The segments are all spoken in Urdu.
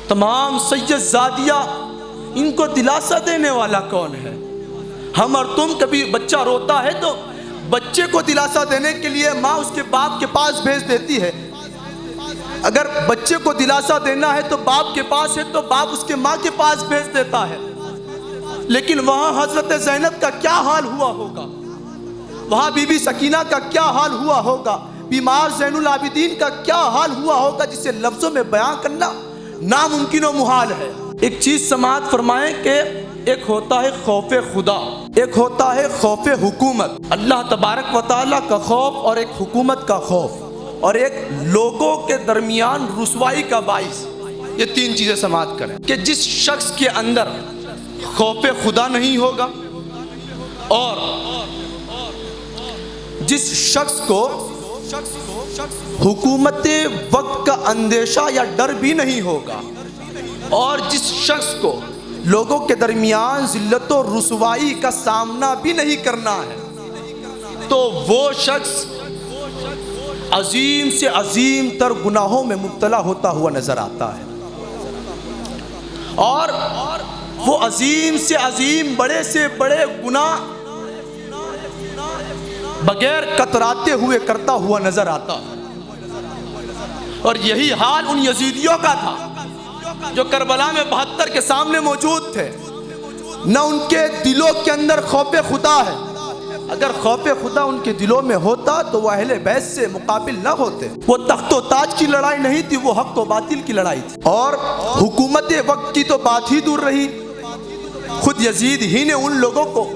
تمام سید زادیہ، ان کو دلاسا دینے والا کون ہے؟ ہم اور تم، کبھی بچہ روتا ہے تو بچے کو دلاسا دینے کے لیے ماں اس کے باپ کے پاس بھیج دیتی ہے۔ اگر بچے کو دلاسا دینا ہے تو باپ کے پاس ہے تو باپ اس کے ماں کے پاس بھیج دیتا ہے۔ لیکن وہاں حضرت زینب کا کیا حال ہوا ہوگا، وہاں بی بی سکینہ کا کیا حال ہوا ہوگا، بیمار زین العابدین کا کیا حال ہوا ہوگا، جسے لفظوں میں بیان کرنا ناممکن و محال ہے۔ ایک چیز سماعت فرمائیں کہ ایک ہوتا ہے خوف خدا، ایک ہوتا ہے خوف حکومت، اللہ تبارک و تعالیٰ کا خوف، اور ایک حکومت کا خوف، اور ایک لوگوں کے درمیان رسوائی کا باعث۔ یہ تین چیزیں سماعت کریں کہ جس شخص کے اندر خوف خدا نہیں ہوگا، اور جس شخص کو حکومت وقت کا اندیشہ یا ڈر بھی نہیں ہوگا، اور جس شخص کو لوگوں کے درمیان ذلت و رسوائی کا سامنا بھی نہیں کرنا ہے، تو وہ شخص عظیم سے عظیم تر گناہوں میں مبتلا ہوتا ہوا نظر آتا ہے، اور وہ عظیم سے عظیم بڑے سے بڑے گناہ بغیر کتراتے ہوئے کرتا ہوا نظر آتا ہے۔ اور یہی حال ان یزیدیوں کا تھا جو کربلا میں 72 کے سامنے موجود تھے۔ نہ ان کے دلوں کے اندر خوف خدا ہے، اگر خوف خدا ان کے دلوں میں ہوتا تو وہ اہل بیت سے مقابل نہ ہوتے۔ وہ تخت و تاج کی لڑائی نہیں تھی، وہ حق و باطل کی لڑائی تھی، اور حکومت وقت کی تو بات ہی دور رہی، خود یزید ہی نے ان لوگوں کو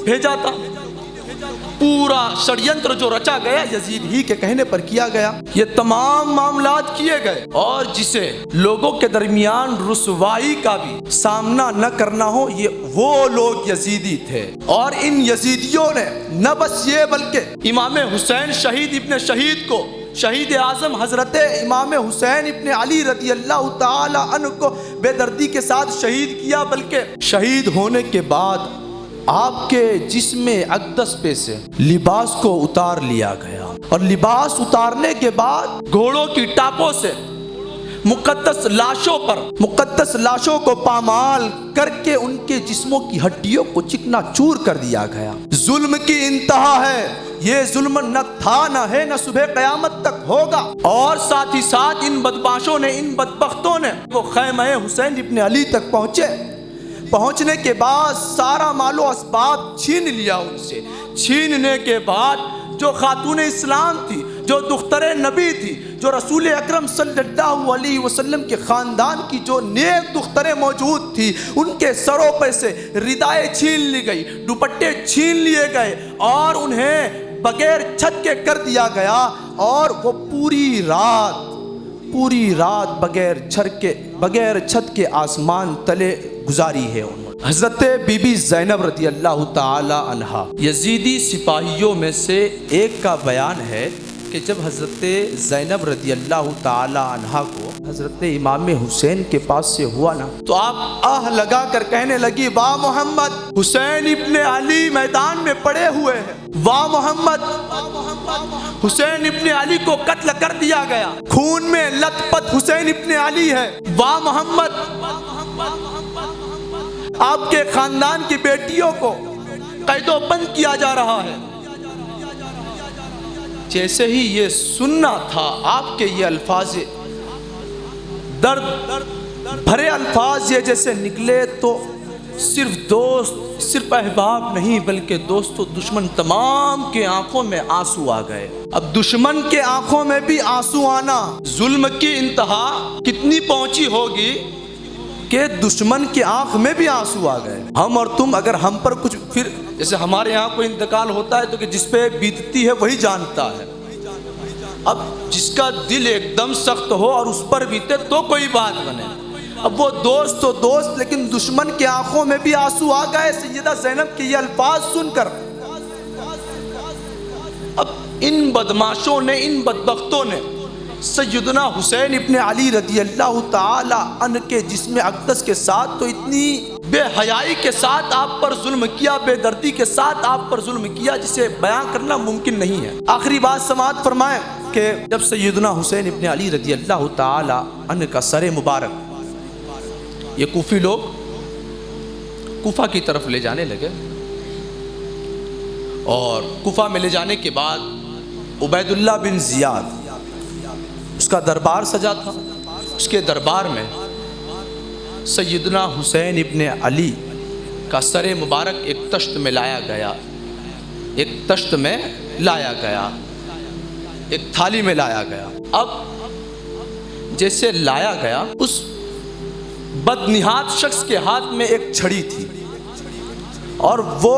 بھیجا تھا۔ پورا ષڑینتر جو رچا گیا یزید ہی کے کہنے پر کیا گیا، یہ تمام معاملات کیے گئے، اور جسے لوگوں کے درمیان رسوائی کا بھی سامنا نہ کرنا ہو، یہ وہ لوگ یزیدی تھے۔ اور ان یزیدیوں نے نہ بس یہ بلکہ امام حسین شہید ابن شہید کو، شہید اعظم حضرت امام حسین ابن علی رضی اللہ تعالی عنہ کو بے دردی کے ساتھ شہید کیا، بلکہ شہید ہونے کے بعد آپ کے جسم اقدس پہ سے لباس کو اتار لیا گیا، اور لباس اتارنے کے بعد گھوڑوں کی ٹاپوں سے مقدس لاشوں کو پامال کر کے ان کے جسموں کی ہڈیوں کو چکنا چور کر دیا گیا۔ ظلم کی انتہا ہے، یہ ظلم نہ تھا نہ ہے نہ صبح قیامت تک ہوگا۔ اور ساتھ ہی ساتھ ان بدماشوں نے، ان بدبختوں نے وہ خیمہ حسین ابن علی تک پہنچنے کے بعد سارا مال و اسباب چھین لیا ان سے۔ چھیننے کے بعد جو خاتون اسلام تھی، جو دختر نبی تھی، جو رسول اکرم صلی اللہ علیہ وسلم کے خاندان کی جو نیک دختریں موجود تھی، ان کے سروں پہ سے ردائیں چھین لی گئی، دوپٹے چھین لیے گئے، اور انہیں بغیر چھت کے کر دیا گیا، اور وہ پوری رات بغیر چھت کے آسمان تلے گزاری ہے انہوں نے۔ حضرت بی بی زینب رضی اللہ تعالی عنہا یزیدی سپاہیوں میں سے ایک کا بیان ہے کہ جب حضرت زینب رضی اللہ تعالی عنہا کو حضرت امام حسین کے پاس سے ہوا نا، تو آپ آہ لگا کر کہنے لگی، واہ محمد، حسین ابن علی میدان میں پڑے ہوئے ہیں، واہ محمد، حسین ابن علی کو قتل کر دیا گیا، خون میں لت پت حسین ابن علی ہے، واہ محمد، آپ کے خاندان کی بیٹیوں کو قید و بند کیا جا رہا ہے۔ جیسے ہی یہ سننا تھا، آپ کے یہ الفاظ درد بھرے الفاظ یہ جیسے نکلے، تو صرف دوست، صرف احباب نہیں بلکہ دوست و دشمن تمام کے آنکھوں میں آنسو آ گئے۔ اب دشمن کے آنکھوں میں بھی آنسو آنا، ظلم کی انتہا کتنی پہنچی ہوگی کہ دشمن کی آنکھ میں بھی آنسو آ گئے۔ ہم اور تم اگر ہم پر کچھ، پھر جیسے ہمارے یہاں کوئی انتقال ہوتا ہے تو کہ جس پہ بیتتی ہے وہی جانتا ہے۔ اب جس کا دل ایک دم سخت ہو اور اس پر بیتے تو کوئی بات بنے۔ اب وہ دوست تو دوست، لیکن دشمن کی آنکھوں میں بھی آنسو آ گئے سیدہ زینب کے یہ الفاظ سن کر۔ اب ان بدماشوں نے، ان بدبختوں نے سیدنا حسین ابن علی رضی اللہ تعالی عنہ کے جسم اقدس کے ساتھ تو اتنی بے حیائی کے ساتھ آپ پر ظلم کیا، بے دردی کے ساتھ آپ پر ظلم کیا، جسے بیان کرنا ممکن نہیں ہے۔ آخری بات سماعت فرمائیں کہ جب سیدنا حسین ابن علی رضی اللہ تعالی عنہ کا سر مبارک یہ کوفی لوگ کوفہ کی طرف لے جانے لگے، اور کوفہ میں لے جانے کے بعد عبید اللہ بن زیاد اس کا دربار سجا تھا۔ اس کے دربار میں سیدنا حسین ابن علی کا سر مبارک ایک تشت میں لایا گیا، ایک تھالی میں لایا گیا۔ اب جیسے لایا گیا، اس بدنہاد شخص کے ہاتھ میں ایک چھڑی تھی، اور وہ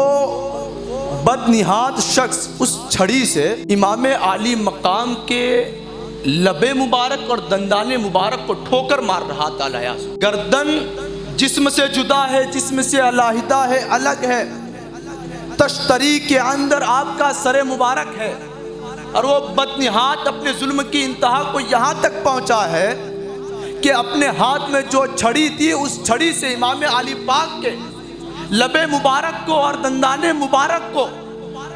بدنہاد شخص اس چھڑی سے امام عالی مقام کے لب مبارک اور دندان مبارک کو ٹھوکر مار رہا تھا۔ گردن جسم سے جدا ہے، جسم سے علیحدہ ہے، الگ ہے، تشتری کے اندر آپ کا سر مبارک ہے، اور وہ بدنہاد اپنے ظلم کی انتہا کو یہاں تک پہنچا ہے کہ اپنے ہاتھ میں جو چھڑی تھی اس چھڑی سے امام علی پاک کے لب مبارک کو اور دندان مبارک کو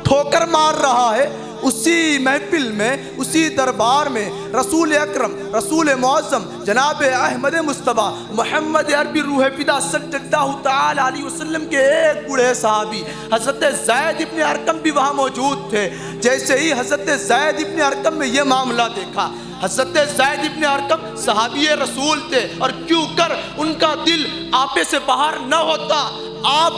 ٹھوکر مار رہا ہے۔ اسی محفل میں، اسی دربار میں رسول اکرم، رسول معظم جناب احمد مصطفیٰ محمد عربی روح فدا صلی اللہ تعالی علیہ وسلم کے ایک بوڑھے صحابی حضرت زید ابن ارقم بھی وہاں موجود تھے۔ جیسے ہی حضرت زید ابن ارقم میں یہ معاملہ دیکھا، حضرت زید ابن ارقم صحابی رسول تھے، اور کیوں کر ان کا دل آپے سے باہر نہ ہوتا۔ آپ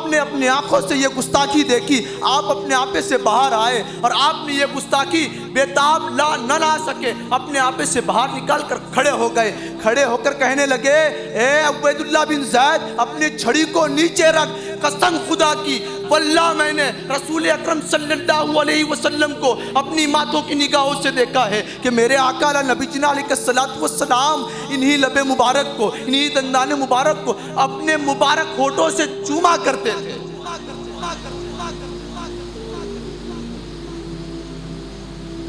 نے اپنی آنکھوں سے یہ گستاخی دیکھی، آپ اپنے آپے سے باہر آئے، اور آپ نے یہ گستاخی بےتاب نہ لا سکے، اپنے آپے سے باہر نکال کر کھڑے ہو گئے۔ کھڑے ہو کر کہنے لگے، اے عبید اللہ بن زید، اپنی چھڑی کو نیچے رکھ، قسم خدا کی، واللہ میں نے رسول اکرم صلی اللہ علیہ وسلم کو اپنی ماتوں کی نگاہوں سے دیکھا ہے کہ میرے آقا نبی جنا علیہ الصلوۃ والسلام انہی لب مبارک کو، انہی دندان مبارک کو اپنے مبارک ہونٹوں سے چوما کرتے تھے۔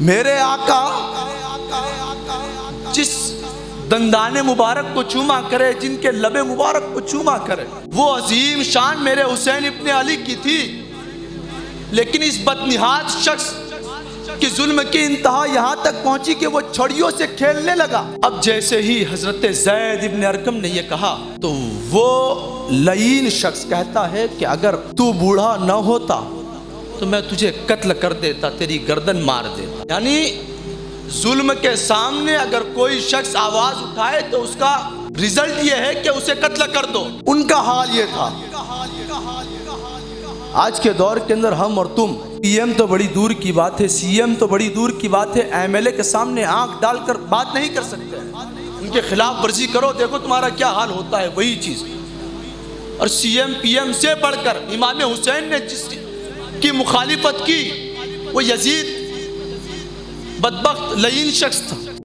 میرے آقا جس دندان مبارک کو چوما کرے، جن کے لب مبارک کو چوما کرے، وہ عظیم شان میرے حسین ابن علی کی تھی، لیکن اس بدنہاد شخص کی ظلم کی انتہا یہاں تک پہنچی کہ وہ چھڑیوں سے کھیلنے لگا۔ اب جیسے ہی حضرت زید ابن ارقم نے یہ کہا تو وہ لعین شخص کہتا ہے کہ اگر تو بوڑھا نہ ہوتا تو میں تجھے قتل کر دیتا، تیری گردن مار دیتا۔ یعنی ظلم کے سامنے اگر کوئی شخص آواز اٹھائے تو اس کا رزلٹ یہ ہے کہ اسے قتل کر دو۔ ان کا حال یہ تھا۔ آج کے دور کے اندر ہم اور تم، پی ایم تو بڑی دور کی بات ہے، سی ایم تو بڑی دور کی بات ہے، ایم ایل اے کے سامنے آنکھ ڈال کر بات نہیں کر سکتے۔ ان کے خلاف ورزی کرو، دیکھو تمہارا کیا حال ہوتا ہے، وہی چیز۔ اور سی ایم پی ایم سے بڑھ کر امام حسین نے جس کی مخالفت کی وہ یزید بدبخت لعین شخص تھا۔